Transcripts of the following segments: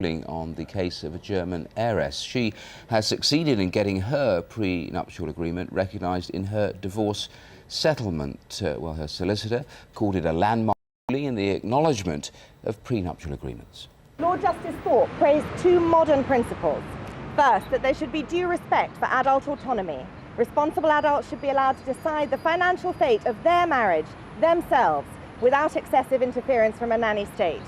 on the case of a German heiress. She has succeeded in getting her prenuptial agreement recognised in her divorce settlement. Well, her solicitor called it a landmark ruling in the acknowledgement of prenuptial agreements. Lord Justice Thorpe praised two modern principles. First, that there should be due respect for adult autonomy. Responsible adults should be allowed to decide the financial fate of their marriage themselves without excessive interference from a nanny state.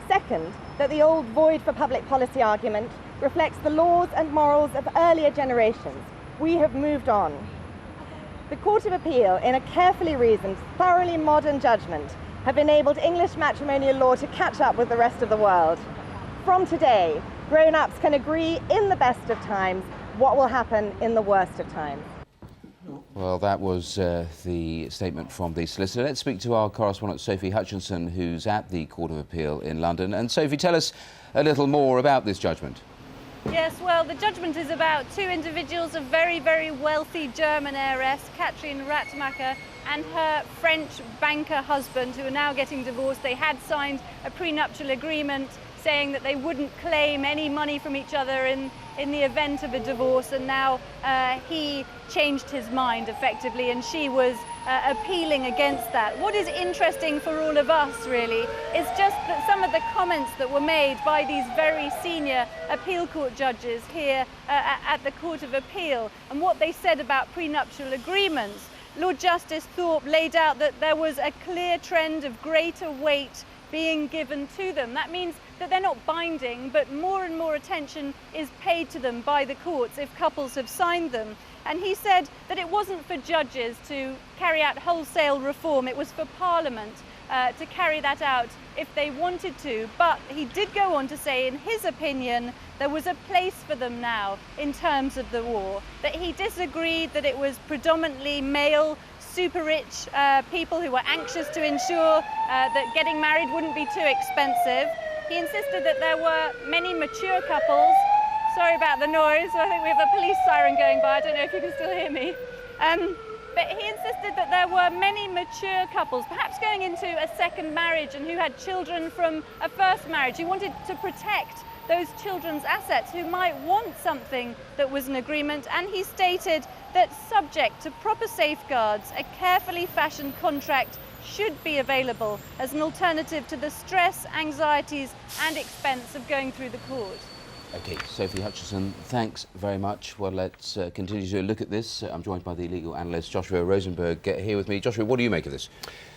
Second, that the old void for public policy argument reflects the laws and morals of earlier generations. We have moved on. The Court of Appeal, in a carefully reasoned, thoroughly modern judgment, have enabled English matrimonial law to catch up with the rest of the world. From today, grown-ups can agree in the best of times what will happen in the worst of times. Well, that was the statement from the solicitor. Let's speak to our correspondent Sophie Hutchinson, who's at the Court of Appeal in London. And Sophie, tell us a little more about this judgment. Yes, well, the judgment is about two individuals, a very, very wealthy German heiress, Katrin Radmacher, and her French banker husband, who are now getting divorced. They had signed a prenuptial agreement saying that they wouldn't claim any money from each other in the event of a divorce, and now he changed his mind effectively, and she was appealing against that. What is interesting for all of us really is just that some of the comments that were made by these very senior appeal court judges here at the Court of Appeal, and what they said about prenuptial agreements. Lord Justice Thorpe laid out that there was a clear trend of greater weight being given to them. That means that they're not binding, but more and more attention is paid to them by the courts if couples have signed them. And he said that it wasn't for judges to carry out wholesale reform, it was for Parliament to carry that out if they wanted to. But he did go on to say, in his opinion, there was a place for them now in terms of the war, that he disagreed that it was predominantly male, super rich people who were anxious to ensure that getting married wouldn't be too expensive. He insisted that there were many mature couples. Sorry about the noise, I think we have a police siren going by, I don't know if you can still hear me. But he insisted that there were many mature couples, perhaps going into a second marriage and who had children from a first marriage, who wanted to protect those children's assets, who might want something that was an agreement. And he stated that, subject to proper safeguards, a carefully fashioned contract should be available as an alternative to the stress, anxieties and expense of going through the court. OK, Sophie Hutchinson, thanks very much. Well, let's continue to look at this. I'm joined by the legal analyst Joshua Rosenburg here with me. Joshua, what do you make of this?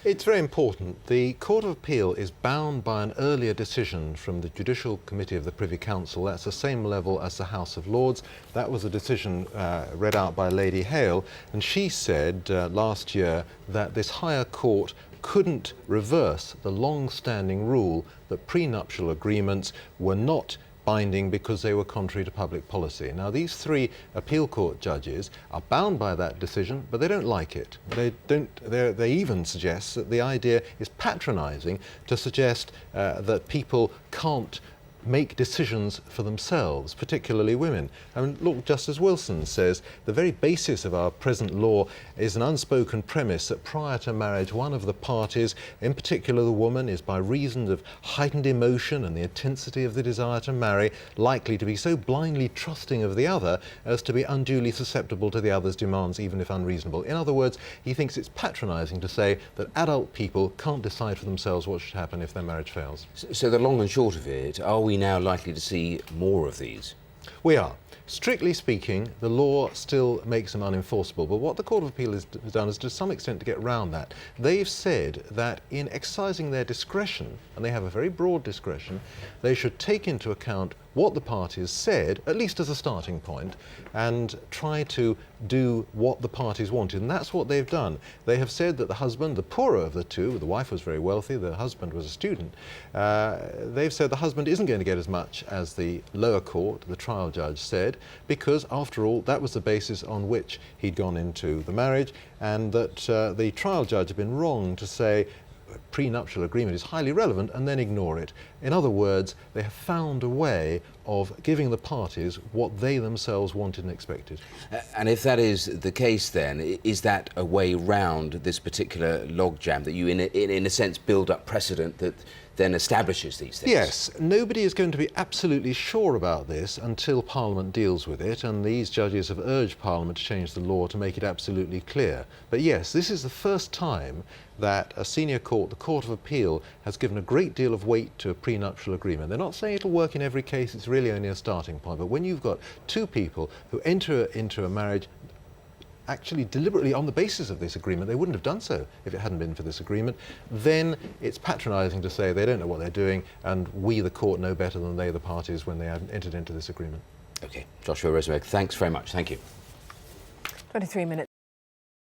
It's very important. The Court of Appeal is bound by an earlier decision from the Judicial Committee of the Privy Council. That's the same level as the House of Lords. That was a decision read out by Lady Hale, and she said last year that this higher court couldn't reverse the long-standing rule that prenuptial agreements were not binding because they were contrary to public policy. Now, these three appeal court judges are bound by that decision, but they don't like it. They even suggest that the idea is patronising to suggest that people can't make decisions for themselves, particularly women. I mean, look, Justice Wilson says the very basis of our present law is an unspoken premise that prior to marriage, one of the parties, in particular the woman, is by reason of heightened emotion and the intensity of the desire to marry, likely to be so blindly trusting of the other as to be unduly susceptible to the other's demands, even if unreasonable. In other words, he thinks it's patronising to say that adult people can't decide for themselves what should happen if their marriage fails. So the long and short of it, are we now likely to see more of these? We are. Strictly speaking, the law still makes them unenforceable, but what the Court of Appeal has done is, to some extent, to get round that. They've said that in exercising their discretion, and they have a very broad discretion, they should take into account what the parties said, at least as a starting point, and try to do what the parties wanted. And that's what they've done. They have said that the husband, the poorer of the two, the wife was very wealthy, the husband was a student, they've said the husband isn't going to get as much as the lower court, the trial judge, said, because, after all, that was the basis on which he'd gone into the marriage, and that the trial judge had been wrong to say prenuptial agreement is highly relevant and then ignore it. In other words, they have found a way of giving the parties what they themselves wanted and expected. And if that is the case, then, is that a way round this particular logjam, that you, in a sense, build up precedent that then establishes these things. Yes, nobody is going to be absolutely sure about this until Parliament deals with it, and these judges have urged Parliament to change the law to make it absolutely clear. But yes, this is the first time that a senior court, the Court of Appeal, has given a great deal of weight to a prenuptial agreement. They're not saying it'll work in every case, it's really only a starting point, but when you've got two people who enter into a marriage actually deliberately on the basis of this agreement, they wouldn't have done so if it hadn't been for this agreement, then it's patronising to say they don't know what they're doing and we, the court, know better than they, the parties, when they have entered into this agreement. OK, Joshua Rosenburg, thanks very much. Thank you. 23 minutes.